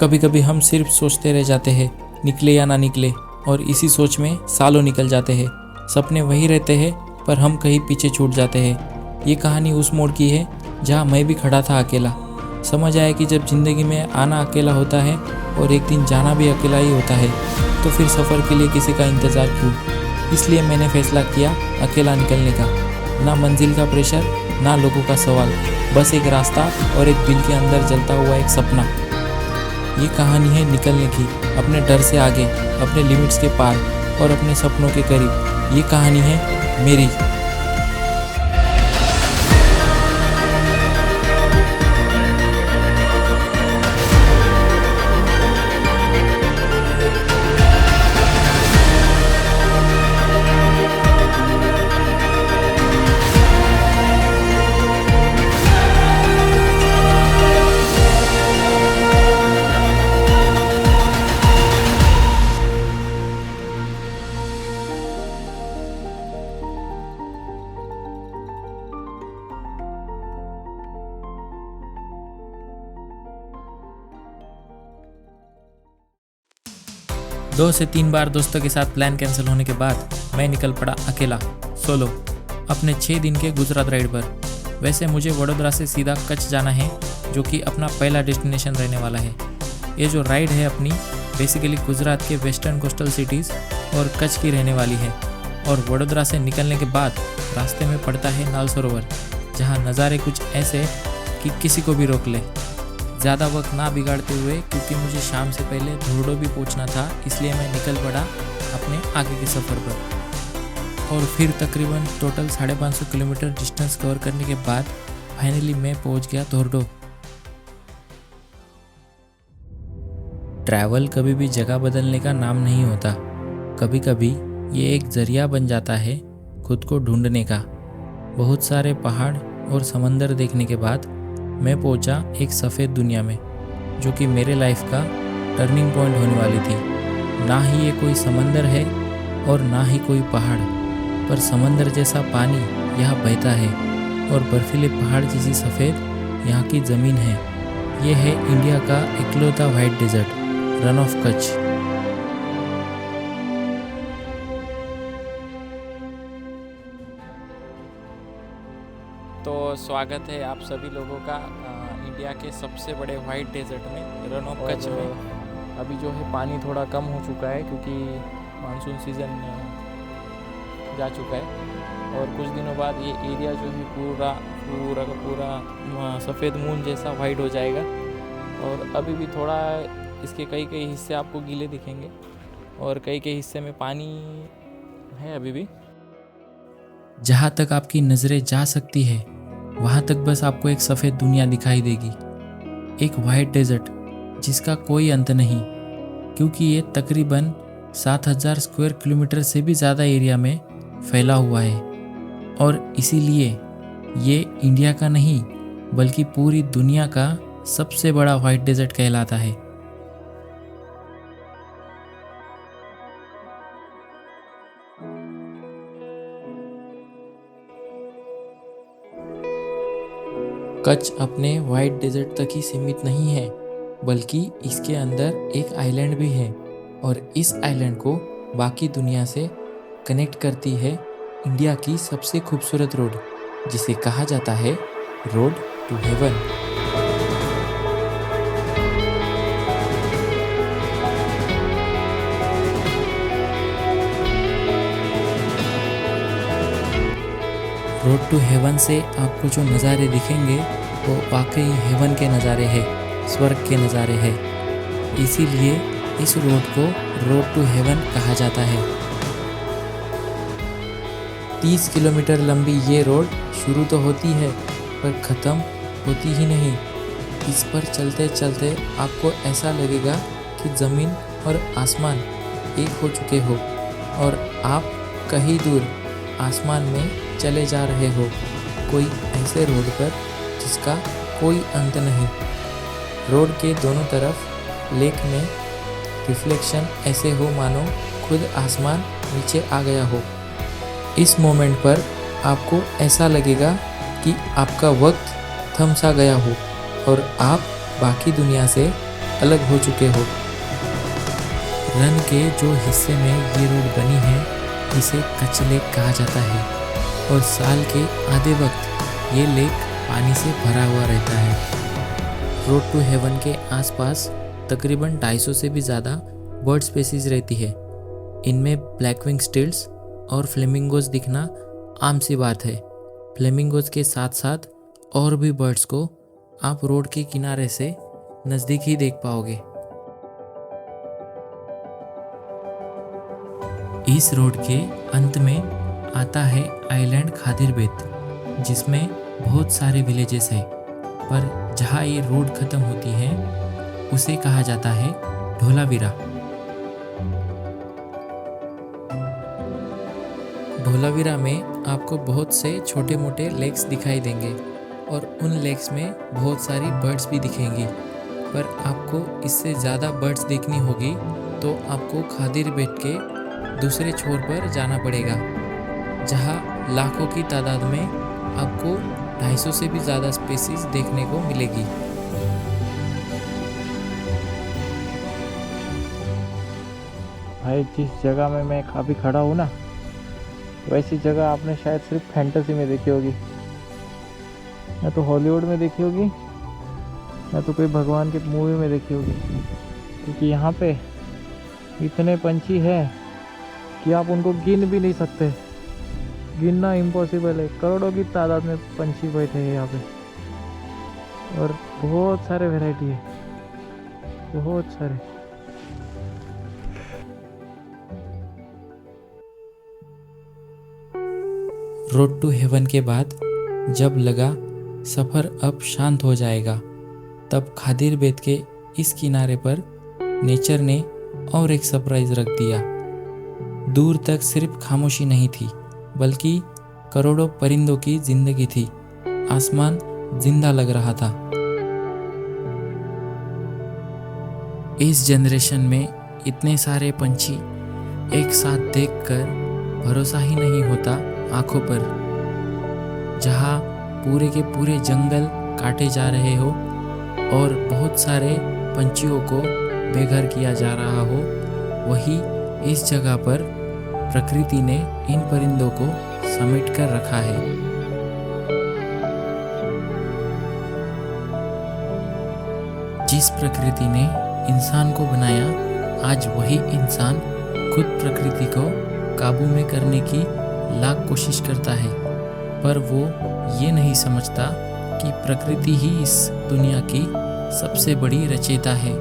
कभी कभी हम सिर्फ सोचते रह जाते हैं, निकले या ना निकले, और इसी सोच में सालों निकल जाते हैं। सपने वही रहते हैं पर हम कहीं पीछे छूट जाते हैं। ये कहानी उस मोड़ की है जहाँ मैं भी खड़ा था अकेला। समझ आया कि जब ज़िंदगी में आना अकेला होता है और एक दिन जाना भी अकेला ही होता है, तो फिर सफ़र के लिए किसी का इंतज़ार क्यों। इसलिए मैंने फैसला किया अकेला निकलने का। ना मंजिल का प्रेशर, ना लोगों का सवाल, बस एक रास्ता और एक दिल के अंदर जलता हुआ एक सपना। ये कहानी है निकलने की, अपने डर से आगे, अपने लिमिट्स के पार और अपने सपनों के करीब। ये कहानी है मेरी। दो से तीन बार दोस्तों के साथ प्लान कैंसिल होने के बाद मैं निकल पड़ा अकेला, सोलो, अपने 6 दिन के गुजरात राइड पर। वैसे मुझे वडोदरा से सीधा कच्छ जाना है, जो कि अपना पहला डेस्टिनेशन रहने वाला है। ये जो राइड है अपनी, बेसिकली गुजरात के वेस्टर्न कोस्टल सिटीज़ और कच्छ की रहने वाली है। और वडोदरा से निकलने के बाद रास्ते में पड़ता है नाल सरोवर, जहाँ नज़ारे कुछ ऐसे कि किसी को भी रोक ले। ज़्यादा वक्त ना बिगाड़ते हुए, क्योंकि मुझे शाम से पहले धोरडो भी पहुंचना था, इसलिए मैं निकल पड़ा अपने आगे के सफ़र पर। और फिर तकरीबन टोटल 550 किलोमीटर डिस्टेंस कवर करने के बाद फाइनली मैं पहुंच गया धोरडो। ट्रैवल कभी भी जगह बदलने का नाम नहीं होता। कभी कभी ये एक जरिया बन जाता है खुद को ढूंढने का। बहुत सारे पहाड़ और समंदर देखने के बाद मैं पहुंचा एक सफ़ेद दुनिया में, जो कि मेरे लाइफ का टर्निंग पॉइंट होने वाली थी। ना ही ये कोई समंदर है और ना ही कोई पहाड़, पर समंदर जैसा पानी यहाँ बहता है और बर्फीले पहाड़ जैसी सफ़ेद यहाँ की ज़मीन है। ये है इंडिया का इकलौता white desert, Rann of Kutch. तो स्वागत है आप सभी लोगों का इंडिया के सबसे बड़े वाइट डेजर्ट में, रन ऑफ कच्छ में। अभी जो है पानी थोड़ा कम हो चुका है, क्योंकि मानसून सीज़न जा चुका है। और कुछ दिनों बाद ये एरिया जो है पूरा का पूरा सफ़ेद मून जैसा वाइट हो जाएगा। और अभी भी थोड़ा इसके कई हिस्से आपको गीले दिखेंगे और कई हिस्से में पानी है अभी भी। जहाँ तक आपकी नज़रें जा सकती है, वहाँ तक बस आपको एक सफ़ेद दुनिया दिखाई देगी, एक वाइट डेजर्ट जिसका कोई अंत नहीं, क्योंकि ये तकरीबन 7000 स्क्वायर किलोमीटर से भी ज़्यादा एरिया में फैला हुआ है। और इसीलिए ये इंडिया का नहीं, बल्कि पूरी दुनिया का सबसे बड़ा वाइट डेजर्ट कहलाता है। कच्छ अपने वाइट डेजर्ट तक ही सीमित नहीं है, बल्कि इसके अंदर एक आइलैंड भी है। और इस आइलैंड को बाकी दुनिया से कनेक्ट करती है इंडिया की सबसे खूबसूरत रोड, जिसे कहा जाता है road to heaven. Road to heaven से आपको जो नज़ारे दिखेंगे वो वाकई हेवन के नज़ारे हैं, स्वर्ग के नज़ारे हैं। इसीलिए इस रोड को रोड टू हेवन कहा जाता है। 30 किलोमीटर लंबी ये रोड शुरू तो होती है, पर ख़त्म होती ही नहीं। इस पर चलते चलते आपको ऐसा लगेगा कि ज़मीन और आसमान एक हो चुके हो और आप कहीं दूर आसमान में चले जा रहे हो, कोई ऐसे रोड पर जिसका कोई अंत नहीं। रोड के दोनों तरफ लेक में रिफ्लेक्शन ऐसे हो मानो खुद आसमान नीचे आ गया हो। इस मोमेंट पर आपको ऐसा लगेगा कि आपका वक्त थम सा गया हो और आप बाकी दुनिया से अलग हो चुके हो। रन के जो हिस्से में ये रोड बनी है इसे कच्छ लेक कहा जाता है और साल के आधे वक्त ये लेक पानी से भरा हुआ रहता है। रोड टू हेवन के आसपास तकरीबन 250 से भी ज़्यादा बर्ड स्पीसीज रहती है। इनमें ब्लैक विंग स्टिल्ट्स और फ्लेमिंगोज दिखना आम सी बात है। फ्लेमिंगोज के साथ साथ और भी बर्ड्स को आप रोड के किनारे से नज़दीक ही देख पाओगे। इस रोड के अंत में आता है आइलैंड खादिर बेत, जिसमें बहुत सारे विलेजेस हैं, पर जहाँ ये रोड ख़त्म होती है उसे कहा जाता है धोलावीरा। धोलावीरा में आपको बहुत से छोटे मोटे लेक्स दिखाई देंगे और उन लेक्स में बहुत सारी बर्ड्स भी दिखेंगी, पर आपको इससे ज़्यादा बर्ड्स देखनी होगी तो आपको खादिर बेट के दूसरे छोर पर जाना पड़ेगा, जहाँ लाखों की तादाद में आपको 250 से भी ज़्यादा स्पीसीज देखने को मिलेगी। भाई जिस जगह में मैं अभी खड़ा हूँ ना, वैसी जगह आपने शायद सिर्फ फैंटेसी में देखी होगी, या तो हॉलीवुड में देखी होगी या तो कोई भगवान के मूवी में देखी होगी, क्योंकि यहाँ पे इतने पंछी हैं कि आप उनको गिन भी नहीं सकते। गिनना इम्पॉसिबल है। करोड़ों की तादाद में पंछी बैठे हैं यहाँ पे और बहुत सारे वैरायटी है, बहुत सारे। रोड टू हेवन के बाद जब लगा सफ़र अब शांत हो जाएगा, तब खादिर बेत के इस किनारे पर नेचर ने और एक सरप्राइज रख दिया। दूर तक सिर्फ खामोशी नहीं थी, बल्कि करोड़ों परिंदों की जिंदगी थी। आसमान जिंदा लग रहा था। इस जनरेशन में इतने सारे पंछी एक साथ देखकर भरोसा ही नहीं होता आंखों पर। जहाँ पूरे के पूरे जंगल काटे जा रहे हो और बहुत सारे पंछियों को बेघर किया जा रहा हो, वही इस जगह पर प्रकृति ने इन परिंदों को समेट कर रखा है। जिस प्रकृति ने इंसान को बनाया, आज वही इंसान खुद प्रकृति को काबू में करने की लाख कोशिश करता है, पर वो ये नहीं समझता कि प्रकृति ही इस दुनिया की सबसे बड़ी रचयिता है।